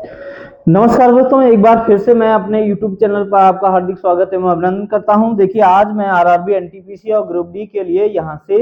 नमस्कार दोस्तों, एक बार फिर से मैं अपने YouTube चैनल पर आपका हार्दिक स्वागत एवं अभिनंदन करता हूं। देखिए, आज मैं आरआरबी, एनटीपीसी और ग्रुप डी के लिए यहां से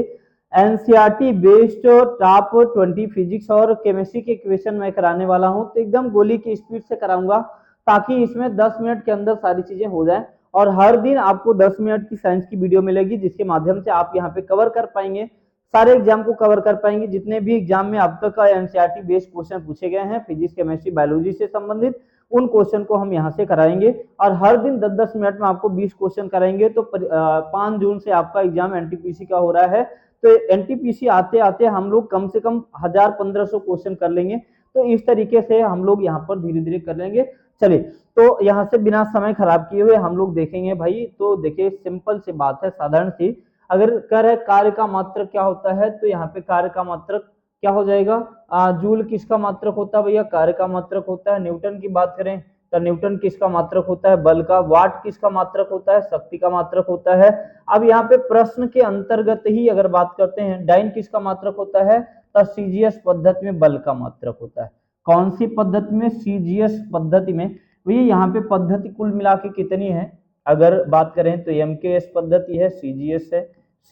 एनसीईआरटी बेस्ड टॉप 20 फिजिक्स और केमिस्ट्री के क्वेश्चन मैं कराने वाला हूं। तो एकदम गोली की स्पीड से कराऊंगा ताकि इसमें 10 मिनट के अंदर सारी चीजें हो जाएं। और हर दिन आपको 10 मिनट की साइंस की वीडियो मिलेगी, जिसके माध्यम से आप यहाँ पे कवर कर पाएंगे, सारे एग्जाम को कवर कर पाएंगे। जितने भी एग्जाम में अब तक एनसीईआरटी बेस्ड क्वेश्चन पूछे गए हैं फिजिक्स, केमिस्ट्री, बायोलॉजी से संबंधित, उन क्वेश्चन को हम यहाँ से कराएंगे। और हर दिन 10-10 मिनट में आपको 20 क्वेश्चन कराएंगे। तो 5 जून से आपका एग्जाम एनटीपीसी का हो रहा है। तो एनटीपीसी आते आते हम लोग कम से कम 1000-1500 क्वेश्चन कर लेंगे। तो इस तरीके से हम लोग यहाँ पर धीरे धीरे कर लेंगे। चलिए, तो यहाँ से बिना समय खराब किए हुए हम लोग देखेंगे भाई। तो देखिए, सिंपल सी बात है, साधारण सी। अगर कह रहे कार्य का मात्रक क्या होता है, तो यहाँ पे कार्य का मात्रक क्या हो जाएगा? जूल किसका मात्रक होता है भैया? कार्य का मात्रक होता है। न्यूटन की बात करें तो न्यूटन किसका मात्रक होता है? बल का। वाट किसका मात्रक होता है? शक्ति का मात्रक होता है। अब यहाँ पे प्रश्न के अंतर्गत ही अगर बात करते हैं, डाइन किसका मात्रक होता है? तो सीजीएस पद्धति में बल का मात्रक होता है। कौन सी पद्धति में? सीजीएस पद्धति में। भैया यहाँ पे पद्धति कुल मिला के कितनी है अगर बात करें तो? एमकेएस पद्धति है,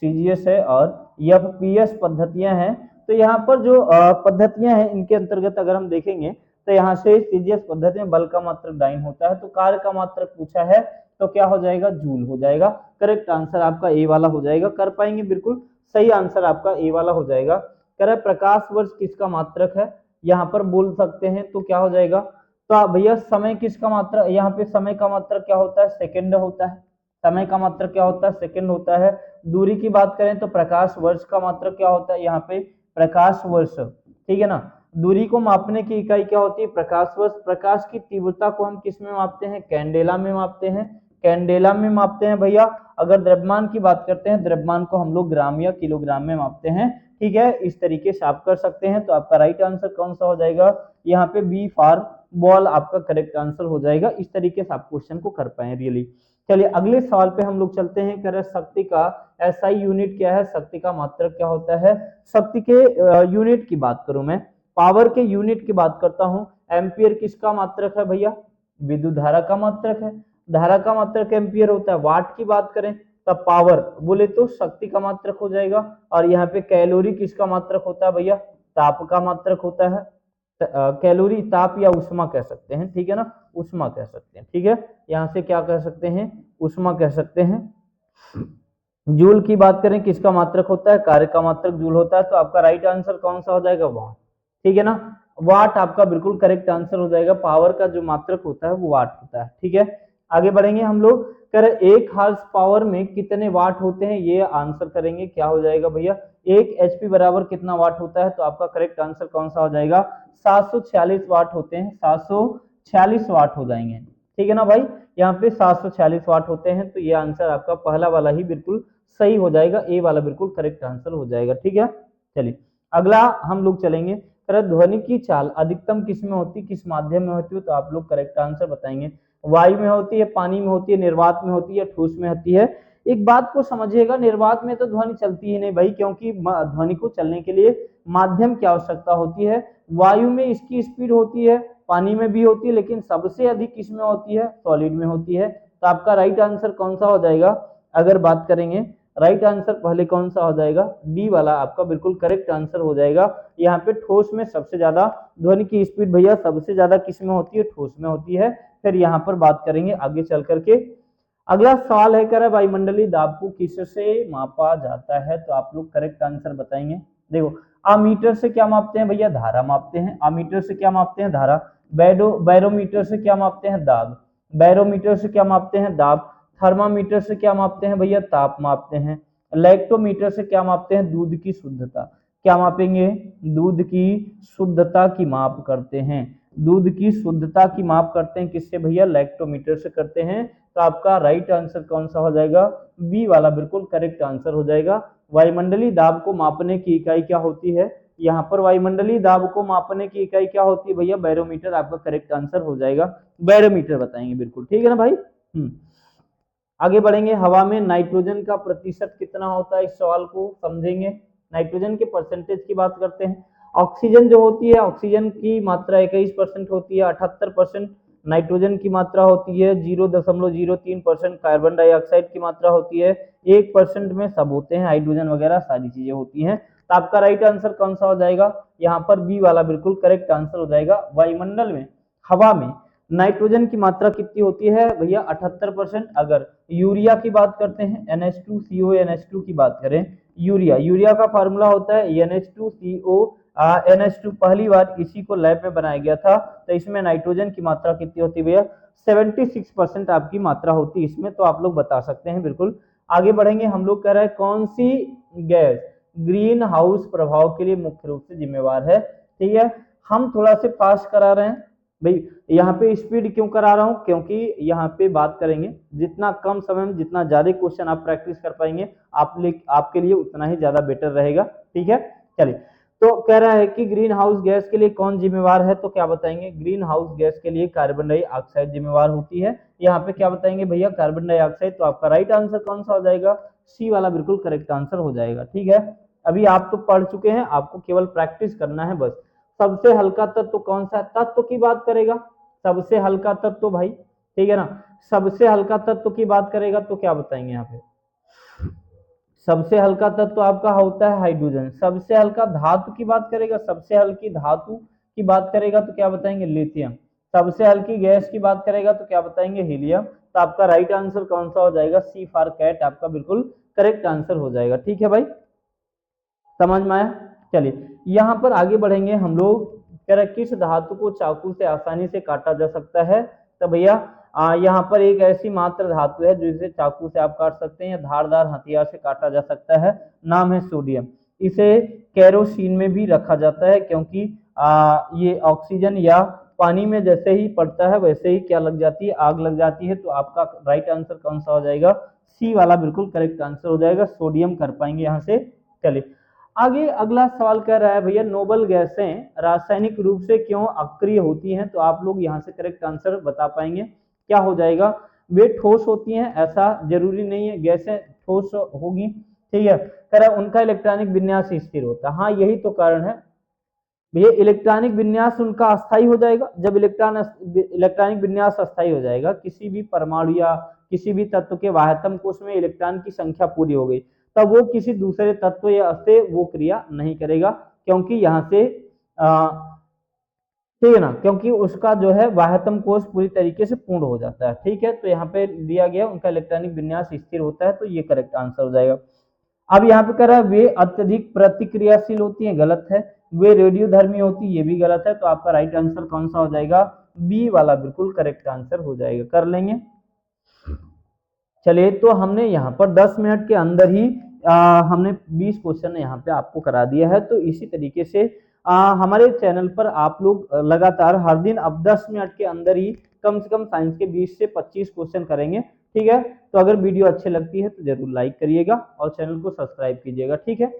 सीजीएस है और एफपीएस पद्धतियां हैं। तो यहाँ पर जो पद्धतियां हैं, इनके अंतर्गत अगर हम देखेंगे तो यहाँ से सीजीएस पद्धति में बल का मात्रक डाइन होता है। तो कार्य का मात्रक पूछा है तो क्या हो जाएगा? जूल हो जाएगा। करेक्ट आंसर आपका ए वाला हो जाएगा। कर पाएंगे? बिल्कुल सही आंसर आपका ए वाला हो जाएगा। कह रहा है प्रकाश वर्ष किसका मात्रक है? यहाँ पर बोल सकते हैं तो क्या हो जाएगा? तो भैया समय किसका मात्रक? यहाँ पे समय का मात्रक क्या होता है? सेकेंड होता है। समय का मात्रक क्या होता है? सेकेंड होता है। दूरी की बात करें तो प्रकाश वर्ष का मात्रक क्या होता है? यहाँ पे प्रकाश वर्ष, ठीक है ना। दूरी को मापने की इकाई क्या होती है? प्रकाश वर्ष। प्रकाश की तीव्रता को हम किस में मापते हैं? कैंडेला में मापते हैं। कैंडेला में मापते हैं भैया। अगर द्रव्यमान की बात करते हैं, द्रव्यमान को हम लोग ग्राम या किलोग्राम में मापते हैं। ठीक है, इस तरीके से आप कर सकते हैं। तो आपका राइट आंसर कौन सा हो जाएगा? यहाँ पे बी फॉर बॉल आपका करेक्ट आंसर हो जाएगा। इस तरीके से आप क्वेश्चन को कर पाए रियली। चलिए, अगले सवाल पे हम लोग चलते हैं। कह रहे शक्ति का एसआई यूनिट क्या है? शक्ति का मात्रक क्या होता है? शक्ति के यूनिट की बात करूं मैं, पावर के यूनिट की बात करता हूं। एम्पियर किसका मात्रक है भैया? विद्युत धारा का मात्रक है। धारा का मात्रक एम्पियर होता है। वाट की बात करें तब पावर बोले तो शक्ति का मात्रक हो जाएगा। और यहाँ पे कैलोरी किसका मात्रक होता है भैया? ताप का मात्रक होता है। कैलोरी ताप या उष्मा कह सकते हैं, ठीक है ना, उष्मा कह सकते हैं। ठीक है, यहाँ से क्या कह सकते हैं? उष्मा कह सकते हैं। जूल की बात करें किसका मात्रक होता है? कार्य का मात्रक जूल होता है। तो आपका राइट आंसर कौन सा हो जाएगा? वाट, ठीक है ना। वाट आपका बिल्कुल करेक्ट आंसर हो जाएगा। पावर का जो मात्रक होता है वो वाट होता है। ठीक है, आगे बढ़ेंगे हम लोग। करें एक हार्स पावर में कितने वाट होते हैं, ये आंसर करेंगे। क्या हो जाएगा भैया? 1 HP बराबर कितना वाट होता है? तो आपका करेक्ट आंसर कौन सा हो जाएगा? 746 वाट होते हैं। 746 वाट हो जाएंगे, ठीक है ना भाई। यहाँ पे 746 वाट होते हैं। तो ये आंसर आपका पहला वाला ही बिल्कुल सही हो जाएगा। ए वाला बिल्कुल करेक्ट आंसर हो जाएगा। ठीक है, चलिए अगला हम लोग चलेंगे। ध्वनि की चाल अधिकतम किस में होती है, किस माध्यम में होती है? तो आप लोग करेक्ट आंसर बताएंगे। वायु में होती है, पानी में होती है, निर्वात में होती है, ठोस में होती है? एक बात को समझिएगा, निर्वात में तो ध्वनि चलती ही नहीं भाई, क्योंकि ध्वनि को चलने के लिए माध्यम की आवश्यकता होती है। वायु में इसकी स्पीड होती है, पानी में भी होती है, लेकिन सबसे अधिक किसमें होती है? सॉलिड में होती है। तो आपका राइट आंसर कौन सा हो जाएगा अगर बात करेंगे? राइट आंसर पहले कौन सा हो जाएगा? डी वाला आपका बिल्कुल करेक्ट आंसर हो जाएगा। यहाँ पे ठोस में सबसे ज्यादा ध्वनि की स्पीड भैया सबसे ज्यादा किस में होती है? ठोस में होती है। फिर यहाँ पर बात करेंगे आगे चल करके। अगला सवाल है, कह रहा है वायुमंडलीय दाब को किससे मापा जाता है? तो आप लोग करेक्ट आंसर बताएंगे। देखो, अमीटर से क्या मापते हैं भैया? धारा मापते हैं। अमीटर से क्या मापते हैं? धारा। बैरोमीटर से क्या मापते हैं? दाब। बैरोमीटर से क्या मापते हैं? दाब। थर्मामीटर से क्या मापते हैं भैया? ताप मापते हैं। लैक्टोमीटर से क्या मापते हैं? दूध की शुद्धता। क्या मापेंगे? दूध की शुद्धता की माप करते हैं। दूध की शुद्धता की माप करते हैं किससे भैया? लैक्टोमीटर से करते हैं। तो आपका राइट आंसर कौन सा हो जाएगा? बी वाला बिल्कुल करेक्ट आंसर हो जाएगा। वायुमंडलीय दाब को मापने की इकाई क्या होती है? यहाँ पर वायुमंडलीय दाब को मापने की इकाई क्या होती है भैया? बैरोमीटर आपका करेक्ट आंसर हो जाएगा। बैरोमीटर बताएंगे बिल्कुल, ठीक है ना भाई। आगे बढ़ेंगे। हवा में नाइट्रोजन का प्रतिशत कितना होता है? इस सवाल को समझेंगे। नाइट्रोजन के परसेंटेज की बात करते हैं। ऑक्सीजन जो होती है, ऑक्सीजन की मात्रा 21% होती है, 78% नाइट्रोजन की मात्रा होती है, 0.03% कार्बन डाइऑक्साइड की मात्रा होती है, 1% में सब होते हैं, हाइड्रोजन वगैरह सारी चीजें होती हैं। तो आपका राइट आंसर कौन सा हो जाएगा, यहाँ पर बी वाला बिल्कुल करेक्ट आंसर हो जाएगा। वायुमंडल में, हवा में नाइट्रोजन की मात्रा कितनी होती है भैया, 78%। अगर यूरिया की बात करते हैं, NH2CO NH2 की बात करें, यूरिया का फार्मूला होता है NH2CO NH2। पहली बार इसी को लैब में बनाया गया था, तो इसमें नाइट्रोजन की मात्रा कितनी होती है भैया, 76% आपकी मात्रा होती है इसमें। तो आप लोग बता सकते हैं बिल्कुल। आगे बढ़ेंगे, हम लोग कह रहे हैं कौन सी गैस ग्रीन हाउस प्रभाव के लिए मुख्य रूप से जिम्मेवार है। ठीक है, हम थोड़ा से फास्ट करा रहे हैं भाई, यहाँ पे स्पीड क्यों करा रहा हूं, क्योंकि यहाँ पे बात करेंगे जितना कम समय में जितना ज्यादा क्वेश्चन आप प्रैक्टिस कर पाएंगे आपके लिए उतना ही ज्यादा बेटर रहेगा। ठीक है, चलिए। तो कह रहा है कि ग्रीन हाउस गैस के लिए कौन जिम्मेवार है, तो क्या बताएंगे, ग्रीन हाउस गैस के लिए कार्बन डाइऑक्साइड जिम्मेवार होती है। यहाँ पे क्या बताएंगे भैया, कार्बन डाइऑक्साइड। तो आपका राइट आंसर कौन सा हो जाएगा, सी वाला बिल्कुल करेक्ट आंसर हो जाएगा। ठीक है, अभी आप तो पढ़ चुके हैं, आपको केवल प्रैक्टिस करना है बस। सबसे हल्का तत्व कौन सा तत्व की बात करेगा, सबसे हल्का तत्व भाई, ठीक है ना, सबसे हल्का तत्व की बात करेगा तो क्या बताएंगे यहाँ पे, सबसे हल्का तत्व आपका होता है हाइड्रोजन। सबसे हल्का धातु की बात करेगा, सबसे हल्की धातु की बात करेगा तो क्या बताएंगे, लिथियम। सबसे हल्की गैस की बात करेगा तो क्या बताएंगे, हीलियम। तो आपका राइट आंसर कौन सा हो जाएगा, सी फॉर कैट आपका बिल्कुल करेक्ट आंसर हो जाएगा। ठीक है भाई, समझ में आया। चलिए यहाँ पर आगे बढ़ेंगे हम लोग। कह रहे किस धातु को चाकू से आसानी से काटा जा सकता है, तो भैया यहाँ पर एक ऐसी मात्र धातु है जिसे चाकू से आप काट सकते हैं या धारदार हथियार से काटा जा सकता है, नाम है सोडियम। इसे केरोसिन में भी रखा जाता है, क्योंकि ये ऑक्सीजन या पानी में जैसे ही पड़ता है वैसे ही क्या लग जाती है, आग लग जाती है। तो आपका राइट आंसर कौन सा हो जाएगा, सी वाला बिल्कुल करेक्ट आंसर हो जाएगा, सोडियम कर पाएंगे यहाँ से। चलिए आगे अगला सवाल कह रहा है भैया, नोबल गैसें रासायनिक रूप से क्यों अक्रिय होती हैं, तो आप लोग यहाँ से करेक्ट आंसर बता पाएंगे, क्या हो जाएगा, वे ठोस होती हैं, ऐसा जरूरी नहीं है गैसें ठोस होगी। ठीक है, कह रहा है उनका इलेक्ट्रॉनिक विन्यास स्थिर होता है। हाँ यही तो कारण है भैया, इलेक्ट्रॉनिक विन्यास उनका अस्थायी हो जाएगा। जब इलेक्ट्रॉनिक विन्यास अस्थायी हो जाएगा, किसी भी परमाणु या किसी भी तत्व के वाह्यतम कोश में इलेक्ट्रॉन की संख्या पूरी हो गई, तब वो किसी दूसरे तत्व या से वो क्रिया नहीं करेगा, क्योंकि यहाँ से ठीक है ना, क्योंकि उसका जो है वाह्यतम कोश पूरी तरीके से पूर्ण हो जाता है। ठीक है, तो यहाँ पे दिया गया उनका इलेक्ट्रॉनिक विन्यास स्थिर होता है, तो ये करेक्ट आंसर हो जाएगा। अब यहाँ पे कह रहा है वे अत्यधिक प्रतिक्रियाशील होती हैं, गलत है। वे रेडियोधर्मी होती, ये भी गलत है। तो आपका राइट आंसर कौन सा हो जाएगा, बी वाला बिल्कुल करेक्ट आंसर हो जाएगा। कर लेंगे। चलिए, तो हमने यहाँ पर 10 मिनट के अंदर ही हमने 20 क्वेश्चन यहाँ पे आपको करा दिया है। तो इसी तरीके से हमारे चैनल पर आप लोग लगातार हर दिन अब 10 मिनट के अंदर ही कम से कम साइंस के 20 से 25 क्वेश्चन करेंगे। ठीक है, तो अगर वीडियो अच्छी लगती है तो जरूर लाइक करिएगा और चैनल को सब्सक्राइब कीजिएगा। ठीक है।